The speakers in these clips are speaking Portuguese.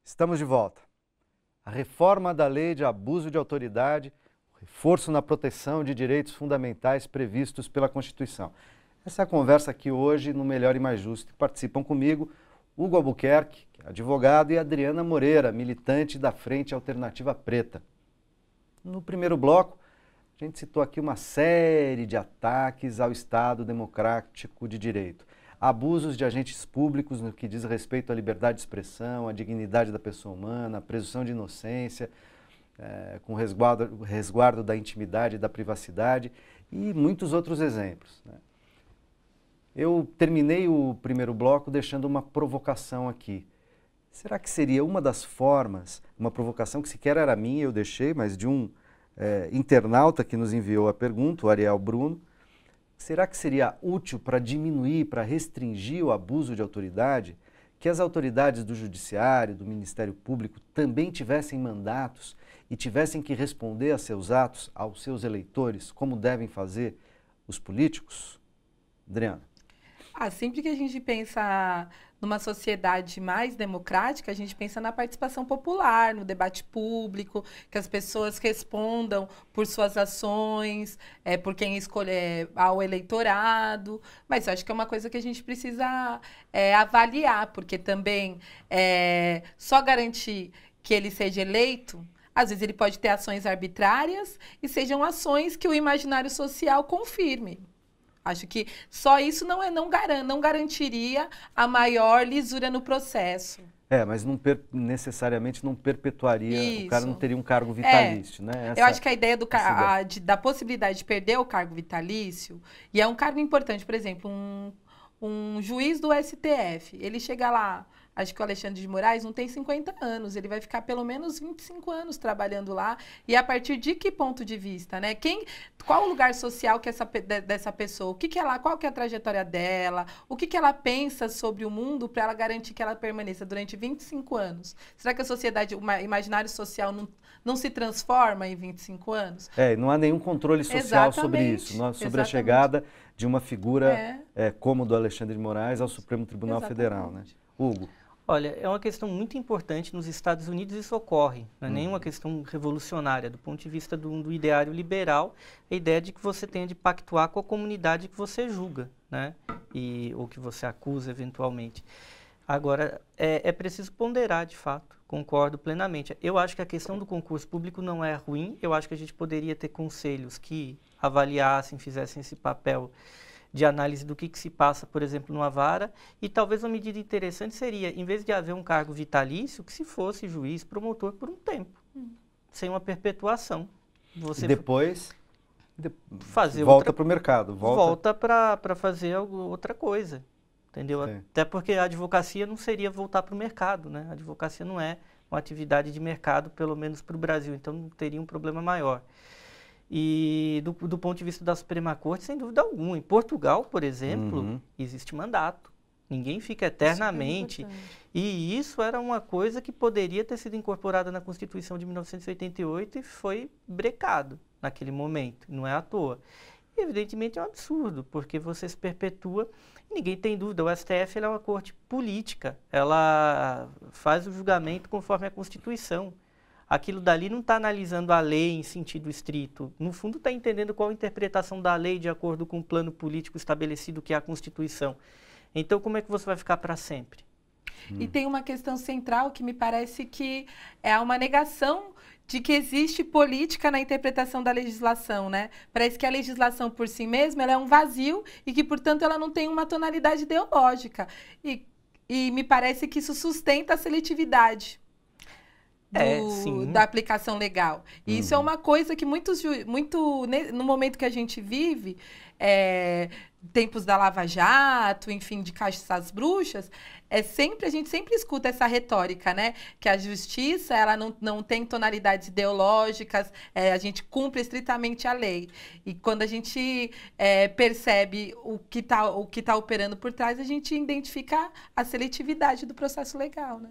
Estamos de volta. A reforma da lei de abuso de autoridade, o reforço na proteção de direitos fundamentais previstos pela Constituição. Essa é a conversa aqui hoje no Melhor e Mais Justo. Participam comigo Hugo Albuquerque, que é advogado, e Adriana Moreira, militante da Frente Alternativa Preta. No primeiro bloco, a gente citou aqui uma série de ataques ao Estado democrático de direito. Abusos de agentes públicos no que diz respeito à liberdade de expressão, à dignidade da pessoa humana, à presunção de inocência, com resguardo da intimidade e da privacidade e muitos outros exemplos, né? Eu terminei o primeiro bloco deixando uma provocação aqui. Será que seria uma das formas, uma provocação que sequer era minha, eu deixei, mas de um internauta que nos enviou a pergunta, o Ariel Bruno, será que seria útil para diminuir, para restringir o abuso de autoridade, que as autoridades do Judiciário, do Ministério Público também tivessem mandatos e tivessem que responder a seus atos, aos seus eleitores, como devem fazer os políticos? Adriana. Sempre que a gente pensa numa sociedade mais democrática, a gente pensa na participação popular, no debate público, que as pessoas respondam por suas ações, por quem escolher ao eleitorado. Mas eu acho que é uma coisa que a gente precisa avaliar, porque também só garantir que ele seja eleito, às vezes ele pode ter ações arbitrárias e sejam ações que o imaginário social confirme. Acho que só isso não garantiria a maior lisura no processo. Mas necessariamente não perpetuaria, isso. O cara não teria um cargo vitalício, né? Eu acho que a ideia da possibilidade de perder o cargo vitalício, e é um cargo importante, por exemplo, um juiz do STF, ele chega lá, acho que o Alexandre de Moraes não tem 50 anos, ele vai ficar pelo menos 25 anos trabalhando lá, e a partir de que ponto de vista, né? Qual o lugar social dessa pessoa? Qual que é a trajetória dela? O que ela pensa sobre o mundo para ela garantir que ela permaneça durante 25 anos? Será que a sociedade, o imaginário social não se transforma em 25 anos? Não há nenhum controle social sobre isso, sobre a chegada de uma figura como do Alexandre de Moraes ao Supremo Tribunal Federal, né? Hugo. Olha, é uma questão muito importante. Nos Estados Unidos isso ocorre, não é nenhuma questão revolucionária. Do ponto de vista do ideário liberal, a ideia de que você tenha de pactuar com a comunidade que você julga, né? Ou que você acusa eventualmente. Agora, é preciso ponderar de fato, concordo plenamente. Eu acho que a questão do concurso público não é ruim, eu acho que a gente poderia ter conselhos que avaliassem, fizessem esse papel de análise do que se passa, por exemplo, numa vara, e talvez uma medida interessante seria, em vez de haver um cargo vitalício, que se fosse juiz, promotor por um tempo, sem uma perpetuação. Você depois fazer volta para o mercado. Volta para fazer outra coisa, entendeu? Sim. Até porque a advocacia não seria voltar para o mercado, né? A advocacia não é uma atividade de mercado, pelo menos para o Brasil, então não teria um problema maior. E do ponto de vista da Suprema Corte, sem dúvida alguma. Em Portugal, por exemplo, existe mandato. Ninguém fica eternamente. E isso era uma coisa que poderia ter sido incorporada na Constituição de 1988 e foi brecado naquele momento. Não é à toa. E, evidentemente, é um absurdo, porque você se perpetua. E ninguém tem dúvida, o STF é uma corte política. Ela faz o julgamento conforme a Constituição. Aquilo dali não está analisando a lei em sentido estrito. No fundo, está entendendo qual a interpretação da lei de acordo com o plano político estabelecido, que é a Constituição. Então, como é que você vai ficar para sempre? E tem uma questão central que me parece que é uma negação de que existe política na interpretação da legislação, né? Parece que a legislação por si mesma ela é um vazio e que, portanto, ela não tem uma tonalidade ideológica. E me parece que isso sustenta a seletividade da aplicação legal. E isso é uma coisa que muito no momento que a gente vive, tempos da Lava Jato, enfim, de Caça às Bruxas, a gente sempre escuta essa retórica, né? Que a justiça ela não tem tonalidades ideológicas, a gente cumpre estritamente a lei. E quando a gente percebe o que tá operando por trás, a gente identifica a seletividade do processo legal, né?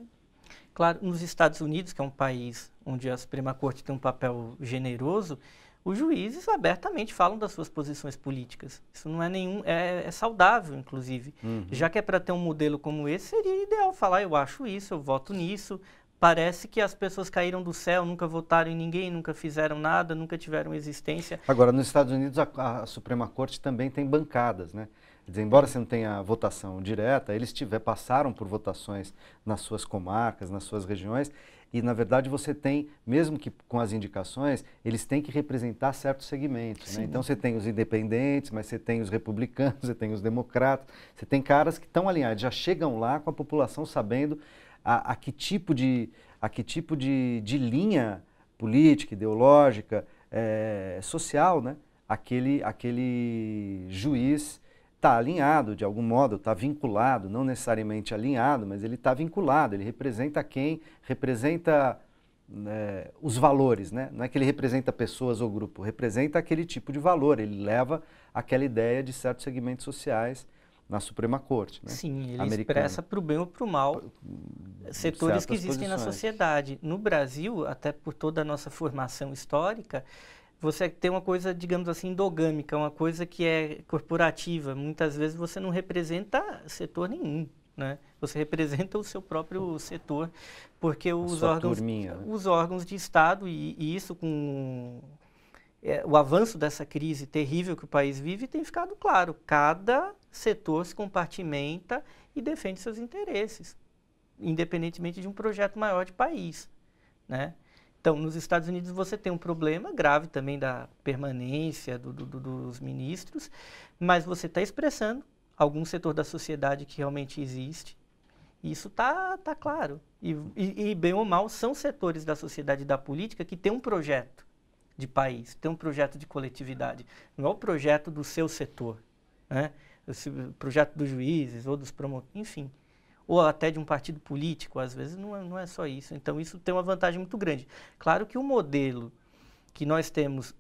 Claro, nos Estados Unidos, que é um país onde a Suprema Corte tem um papel generoso, os juízes abertamente falam das suas posições políticas. Isso não é saudável, inclusive. Já que é para ter um modelo como esse, seria ideal falar, eu acho isso, eu voto nisso, parece que as pessoas caíram do céu, nunca votaram em ninguém, nunca fizeram nada, nunca tiveram existência. Agora, nos Estados Unidos, a Suprema Corte também tem bancadas, né? Quer dizer, embora você não tenha votação direta, eles passaram por votações nas suas comarcas, nas suas regiões, e, na verdade, você tem, mesmo que com as indicações, eles têm que representar certos segmentos, né? Então, você tem os independentes, mas você tem os republicanos, você tem os democratas, você tem caras que estão alinhados, já chegam lá com a população sabendo a que tipo de linha política, ideológica, social, né? Aquele juiz está alinhado de algum modo, está vinculado, não necessariamente alinhado, mas ele está vinculado, ele representa quem? Representa os valores, né? Não é que ele representa pessoas ou grupo, representa aquele tipo de valor, ele leva aquela ideia de certos segmentos sociais na Suprema Corte, né? Sim, ele expressa para o bem ou para o mal setores que existem na sociedade. No Brasil, até por toda a nossa formação histórica, você tem uma coisa, digamos assim, endogâmica, uma coisa que é corporativa. Muitas vezes você não representa setor nenhum, né? Você representa o seu próprio setor, porque os órgãos de Estado, e isso com o avanço dessa crise terrível que o país vive, tem ficado claro. Cada setor se compartimenta e defende seus interesses, independentemente de um projeto maior de país, né? Então, nos Estados Unidos você tem um problema grave também da permanência dos ministros, mas você está expressando algum setor da sociedade que realmente existe. E isso tá claro. E bem ou mal, são setores da sociedade e da política que têm um projeto de país, têm um projeto de coletividade. Não é o projeto do seu setor, né? O projeto dos juízes ou dos promotores, enfim. Ou até de um partido político, às vezes não é só isso. Então, isso tem uma vantagem muito grande. Claro que o modelo que nós temos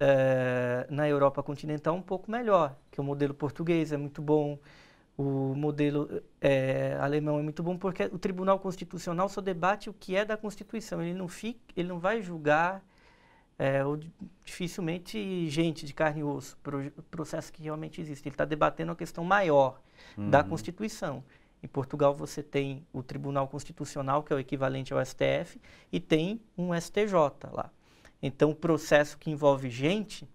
na Europa continental é um pouco melhor, que o modelo português é muito bom, o modelo alemão é muito bom, porque o Tribunal Constitucional só debate o que é da Constituição. Ele não vai julgar dificilmente gente de carne e osso, processo que realmente existe. Ele está debatendo a questão maior da Constituição. Em Portugal você tem o Tribunal Constitucional, que é o equivalente ao STF, e tem um STJ lá. Então, o processo que envolve gente,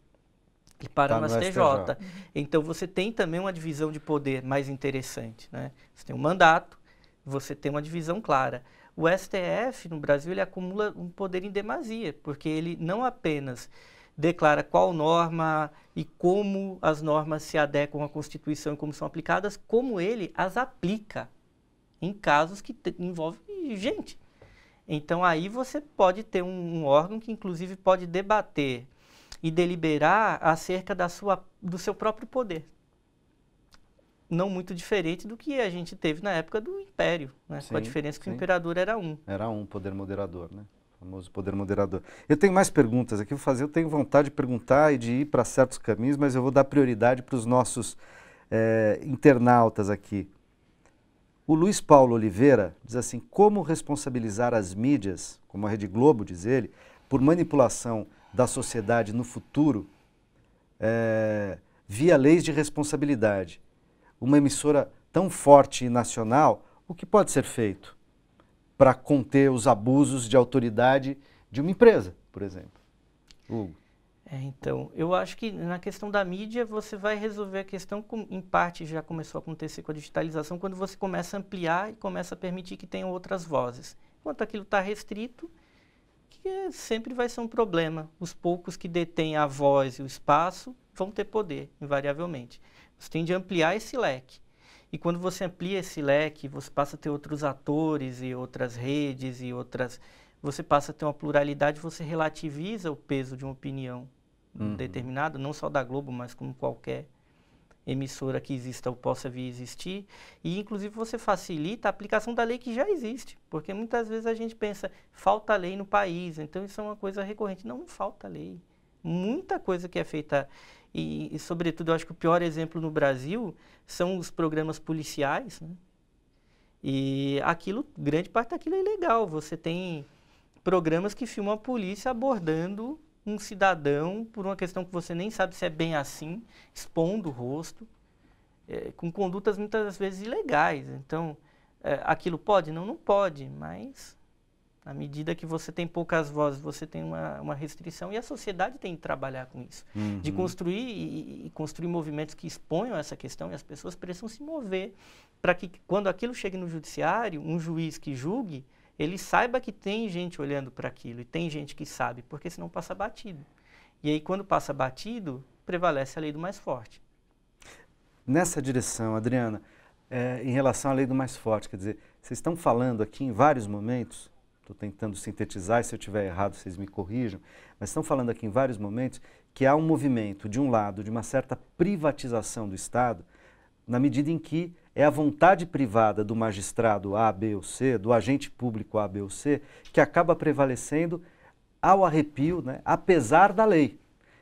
ele para no STJ. Então, você tem também uma divisão de poder mais interessante, né? Você tem um mandato, você tem uma divisão clara. O STF, no Brasil, ele acumula um poder em demasia, porque ele não apenas declara qual norma e como as normas se adequam à Constituição e como são aplicadas, como ele as aplica em casos que envolvem gente. Então, aí você pode ter um órgão que, inclusive, pode debater e deliberar acerca do seu próprio poder. Não muito diferente do que a gente teve na época do Império, né? Sim, com a diferença que o imperador era um. Era um poder moderador, né? O famoso poder moderador. Eu tenho mais perguntas aqui, eu tenho vontade de perguntar e de ir para certos caminhos, mas eu vou dar prioridade para os nossos internautas aqui. O Luiz Paulo Oliveira diz assim: como responsabilizar as mídias, como a Rede Globo, diz ele, por manipulação da sociedade no futuro via leis de responsabilidade? Uma emissora tão forte e nacional, o que pode ser feito para conter os abusos de autoridade de uma empresa, por exemplo? Hugo. Então, eu acho que na questão da mídia você vai resolver a questão, em parte já começou a acontecer com a digitalização, quando você começa a ampliar e começa a permitir que tenham outras vozes. Enquanto aquilo está restrito, que sempre vai ser um problema. Os poucos que detêm a voz e o espaço vão ter poder, invariavelmente. Você tem de ampliar esse leque. E quando você amplia esse leque, você passa a ter outros atores e outras redes e outras... Você passa a ter uma pluralidade, você relativiza o peso de uma opinião determinada, não só da Globo, mas como qualquer emissora que exista ou possa vir existir. E, inclusive, você facilita a aplicação da lei que já existe. Porque muitas vezes a gente pensa, falta lei no país, então isso é uma coisa recorrente. Não falta lei. Muita coisa que é feita... E, sobretudo, eu acho que o pior exemplo no Brasil são os programas policiais, né? E grande parte daquilo é ilegal. Você tem programas que filmam a polícia abordando um cidadão por uma questão que você nem sabe se é bem assim, expondo o rosto, com condutas muitas vezes ilegais. Então, aquilo pode? Não pode, mas À medida que você tem poucas vozes, você tem uma restrição, e a sociedade tem que trabalhar com isso. De construir e construir movimentos que exponham essa questão, e as pessoas precisam se mover para que, quando aquilo chegue no judiciário, um juiz que julgue, ele saiba que tem gente olhando para aquilo, e tem gente que sabe, porque senão passa batido. E aí, quando passa batido, prevalece a lei do mais forte. Nessa direção, Adriana, em relação à lei do mais forte, quer dizer, vocês estão falando aqui em vários momentos, estou tentando sintetizar, e se eu estiver errado vocês me corrijam, mas estão falando aqui em vários momentos que há um movimento, de um lado, de uma certa privatização do Estado, na medida em que é a vontade privada do magistrado A, B ou C, do agente público A, B ou C, que acaba prevalecendo ao arrepio, né, apesar da lei.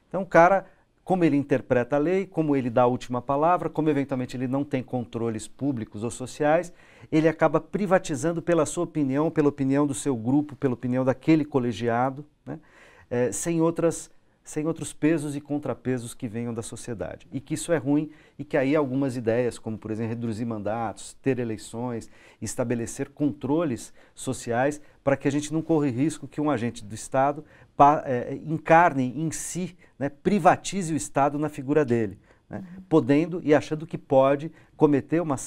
Então o cara, como ele interpreta a lei, como ele dá a última palavra, como eventualmente ele não tem controles públicos ou sociais, ele acaba privatizando pela sua opinião, pela opinião do seu grupo, pela opinião daquele colegiado, né, sem outros pesos e contrapesos que venham da sociedade. E que isso é ruim e que aí algumas ideias, como por exemplo reduzir mandatos, ter eleições, estabelecer controles sociais para que a gente não corra risco que um agente do Estado encarne em si, né, privatize o Estado na figura dele, né, podendo e achando que pode cometer uma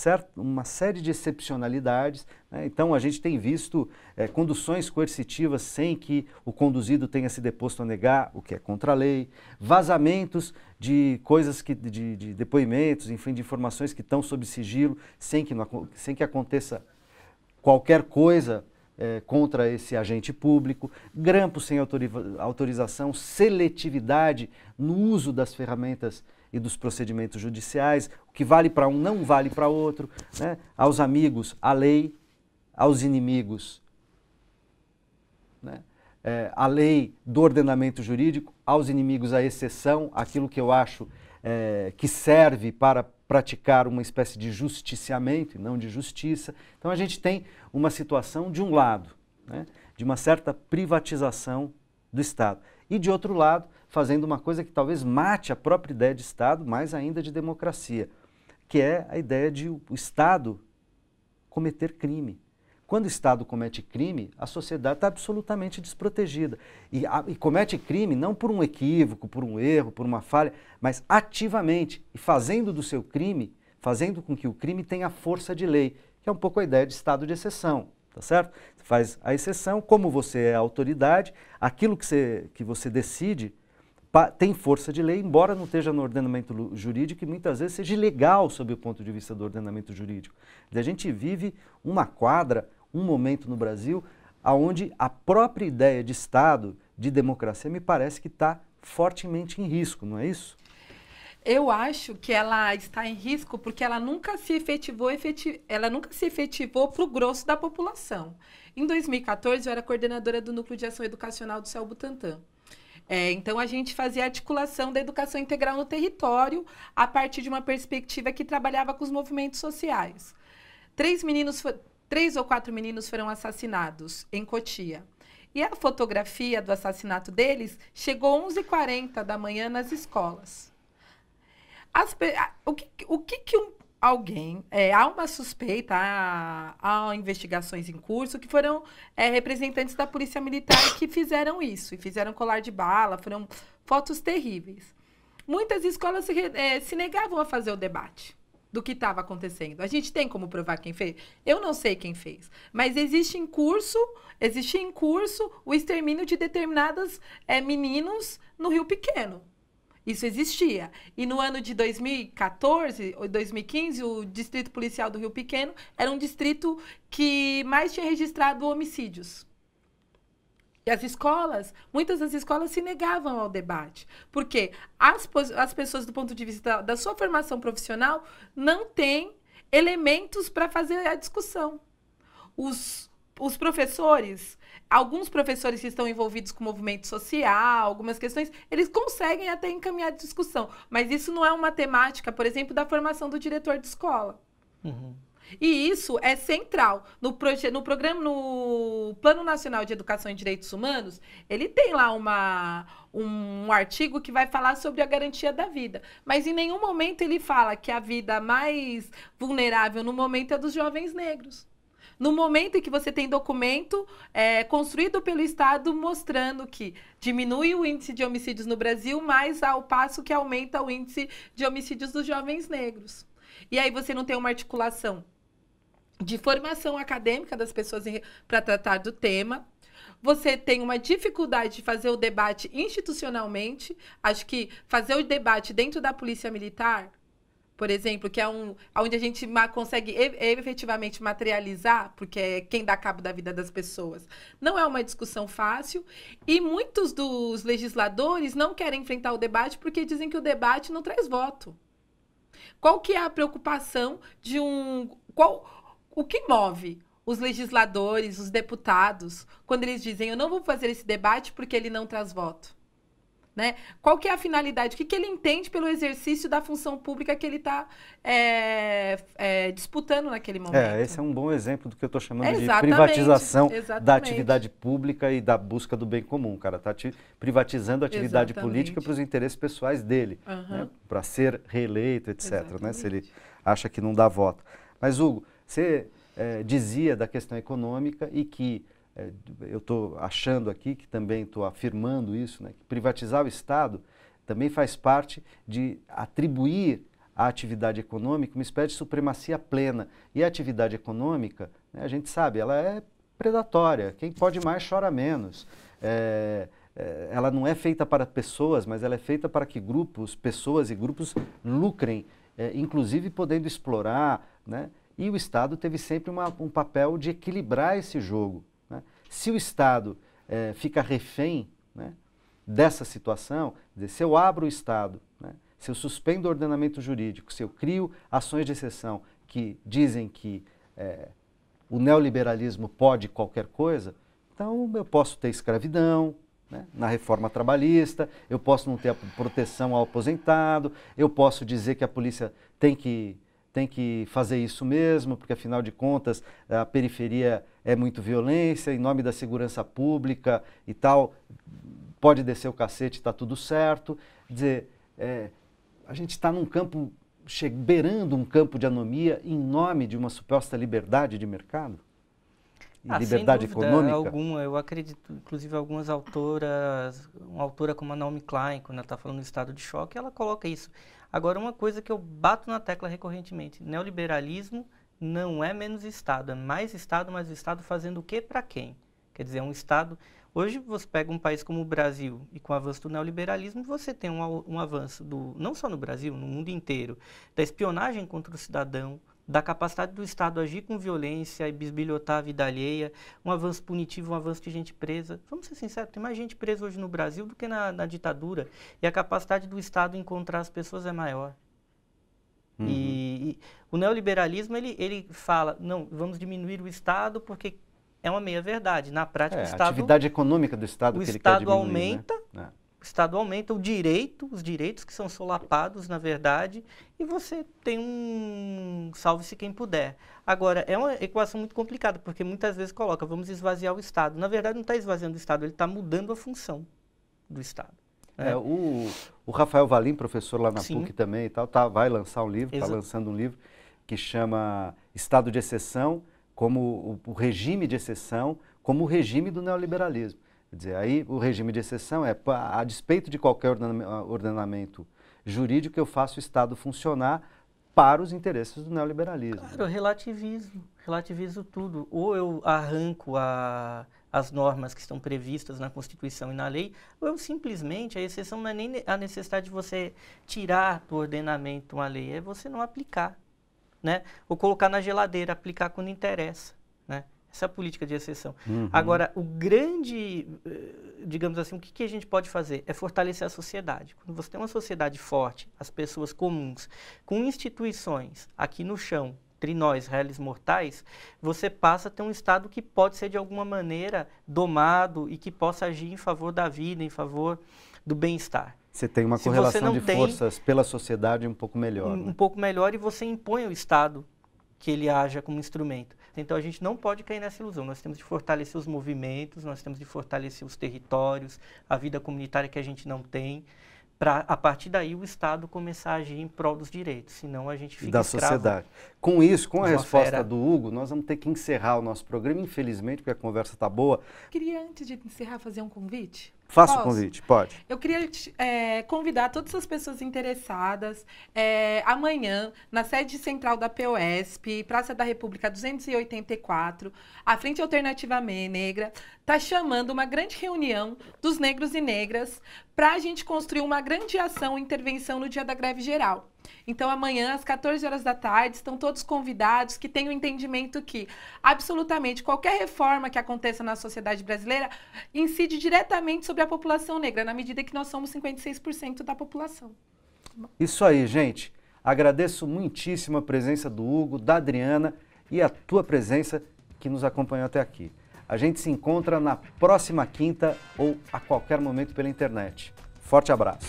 série de excepcionalidades, né. Então a gente tem visto conduções coercitivas sem que o conduzido tenha se deposto a negar, o que é contra a lei, vazamentos de coisas de depoimentos, enfim, de informações que estão sob sigilo, sem que aconteça qualquer coisa contra esse agente público, grampos sem autorização, seletividade no uso das ferramentas e dos procedimentos judiciais, o que vale para um não vale para outro, né? Aos amigos, a lei, aos inimigos, né? A lei do ordenamento jurídico, aos inimigos a exceção, aquilo que eu acho que serve para praticar uma espécie de justiciamento e não de justiça. Então a gente tem uma situação de um lado, né, de uma certa privatização do Estado, e de outro lado, fazendo uma coisa que talvez mate a própria ideia de Estado, mais ainda de democracia, que é a ideia de o Estado cometer crime. Quando o Estado comete crime, a sociedade está absolutamente desprotegida. E comete crime não por um equívoco, por um erro, por uma falha, mas ativamente, e fazendo do seu crime, fazendo com que o crime tenha força de lei, que é um pouco a ideia de estado de exceção, tá certo? Você faz a exceção, como você é a autoridade, aquilo que você decide tem força de lei, embora não esteja no ordenamento jurídico e muitas vezes seja ilegal sob o ponto de vista do ordenamento jurídico. A gente vive uma quadra, um momento no Brasil, onde a própria ideia de Estado, de democracia, me parece que está fortemente em risco, não é isso? Eu acho que ela está em risco porque ela nunca se efetivou para o grosso da população. Em 2014, eu era coordenadora do Núcleo de Ação Educacional do CEL Butantã. Então, a gente fazia articulação da educação integral no território a partir de uma perspectiva que trabalhava com os movimentos sociais. 3 ou 4 meninos foram assassinados em Cotia. E a fotografia do assassinato deles chegou às 11h40 da manhã nas escolas. Há uma suspeita, há investigações em curso que foram representantes da Polícia Militar que fizeram isso, e fizeram colar de bala, foram fotos terríveis. Muitas escolas se negavam a fazer o debate do que estava acontecendo. A gente tem como provar quem fez? Eu não sei quem fez, mas existe em curso o extermínio de determinados meninos no Rio Pequeno. Isso existia. E no ano de 2014 ou 2015, o Distrito Policial do Rio Pequeno era um distrito que mais tinha registrado homicídios. E muitas das escolas se negavam ao debate, porque as pessoas, do ponto de vista da sua formação profissional, não têm elementos para fazer a discussão. Os professores, alguns professores que estão envolvidos com o movimento social, algumas questões, eles conseguem até encaminhar a discussão, mas isso não é uma temática, por exemplo, da formação do diretor de escola. Uhum. E isso é central. No Plano Nacional de Educação e Direitos Humanos, ele tem lá um artigo que vai falar sobre a garantia da vida. Mas em nenhum momento ele fala que a vida mais vulnerável no momento é dos jovens negros. No momento em que você tem documento construído pelo Estado mostrando que diminui o índice de homicídios no Brasil, mas ao passo que aumenta o índice de homicídios dos jovens negros. E aí você não tem uma articulação de formação acadêmica das pessoas para tratar do tema. Você tem uma dificuldade de fazer o debate institucionalmente. Acho que fazer o debate dentro da Polícia Militar, por exemplo, que é onde a gente consegue efetivamente materializar, porque é quem dá cabo da vida das pessoas, não é uma discussão fácil. E muitos dos legisladores não querem enfrentar o debate porque dizem que o debate não traz voto. Qual que é a preocupação de o que move os legisladores, os deputados, quando eles dizem eu não vou fazer esse debate porque ele não traz voto? Né? Qual que é a finalidade? O que ele entende pelo exercício da função pública que ele está disputando naquele momento? Esse é um bom exemplo do que eu estou chamando de privatização da atividade pública e da busca do bem comum. O cara está privatizando a atividade política para os interesses pessoais dele, né? Para ser reeleito, etc., né? Se ele acha que não dá voto. Mas, Hugo, você dizia da questão econômica e que eu estou achando aqui, que também estou afirmando isso, né, que privatizar o Estado também faz parte de atribuir à atividade econômica uma espécie de supremacia plena. E a atividade econômica, né, a gente sabe, ela é predatória. Quem pode mais chora menos. Ela não é feita para pessoas, mas ela é feita para que pessoas e grupos lucrem, inclusive podendo explorar, né? E o Estado teve sempre um papel de equilibrar esse jogo. Se o Estado fica refém, né, dessa situação, se eu abro o Estado, né, se eu suspendo o ordenamento jurídico, se eu crio ações de exceção que dizem que o neoliberalismo pode qualquer coisa, então eu posso ter escravidão, né, na reforma trabalhista, eu posso não ter a proteção ao aposentado, eu posso dizer que a polícia tem que fazer isso mesmo, porque afinal de contas a periferia é muito violência, em nome da segurança pública e tal, pode descer o cacete, está tudo certo. Quer dizer, a gente está num campo, beirando um campo de anomia em nome de uma suposta liberdade de mercado? E liberdade econômica? Eu acredito, inclusive algumas autoras, uma autora como a Naomi Klein, quando ela está falando do estado de choque, ela coloca isso. Agora, uma coisa que eu bato na tecla recorrentemente, neoliberalismo não é menos Estado, é mais Estado, mas o Estado fazendo o quê para quem? Quer dizer, é um Estado... Hoje você pega um país como o Brasil e com o avanço do neoliberalismo, você tem um avanço, não só no Brasil, no mundo inteiro, da espionagem contra o cidadão, da capacidade do Estado agir com violência e bisbilhotar a vida alheia, um avanço punitivo, um avanço de gente presa. Vamos ser sinceros, tem mais gente presa hoje no Brasil do que na ditadura. E a capacidade do Estado encontrar as pessoas é maior. E o neoliberalismo, ele fala, não, vamos diminuir o Estado porque é uma meia-verdade. Na prática, o Estado... A atividade econômica do Estado que ele quer diminuir, aumenta, né? O Estado aumenta os direitos que são solapados, na verdade, e você tem um salve-se quem puder. Agora, é uma equação muito complicada, porque muitas vezes coloca, vamos esvaziar o Estado. Na verdade, não está esvaziando o Estado, ele está mudando a função do Estado. O Rafael Valim, professor lá na PUC também e tal, vai lançar um livro, está lançando um livro que chama Estado de Exceção, como o regime de exceção, como o regime do neoliberalismo. Quer dizer, aí o regime de exceção a despeito de qualquer ordenamento jurídico, eu faço o Estado funcionar para os interesses do neoliberalismo. Claro, relativizo tudo. Ou eu arranco as normas que estão previstas na Constituição e na lei, ou eu simplesmente, a exceção não é nem a necessidade de você tirar do ordenamento uma lei, é você não aplicar, né? Ou colocar na geladeira, aplicar quando interessa, né? Essa é a política de exceção. Agora, o grande, digamos assim, o que a gente pode fazer é fortalecer a sociedade. Quando você tem uma sociedade forte, as pessoas comuns, com instituições aqui no chão, entre nós, réis mortais, você passa a ter um Estado que pode ser de alguma maneira domado e que possa agir em favor da vida, em favor do bem-estar. Você tem uma correlação de forças pela sociedade um pouco melhor. Um pouco melhor, e você impõe ao Estado que ele haja como instrumento. Então, a gente não pode cair nessa ilusão. Nós temos de fortalecer os movimentos, nós temos de fortalecer os territórios, a vida comunitária que a gente não tem, para, a partir daí, o Estado começar a agir em prol dos direitos, senão a gente fica da escravo sociedade. Com isso, com a resposta fera. do Hugo, nós vamos ter que encerrar o nosso programa, infelizmente, porque a conversa está boa. Queria, antes de encerrar, fazer um convite. Faça Posso? o convite, pode. Eu queria convidar todas as pessoas interessadas amanhã, na sede central da POSP, Praça da República 284, à Frente Alternativa Negra, está chamando uma grande reunião dos negros e negras para a gente construir uma grande ação e intervenção no dia da greve geral. Então, amanhã, às 14 horas da tarde, estão todos convidados que tenham o entendimento que absolutamente qualquer reforma que aconteça na sociedade brasileira incide diretamente sobre a população negra, na medida que nós somos 56% da população. Isso aí, gente. Agradeço muitíssimo a presença do Hugo, da Adriana e a tua presença que nos acompanhou até aqui. A gente se encontra na próxima quinta ou a qualquer momento pela internet. Forte abraço.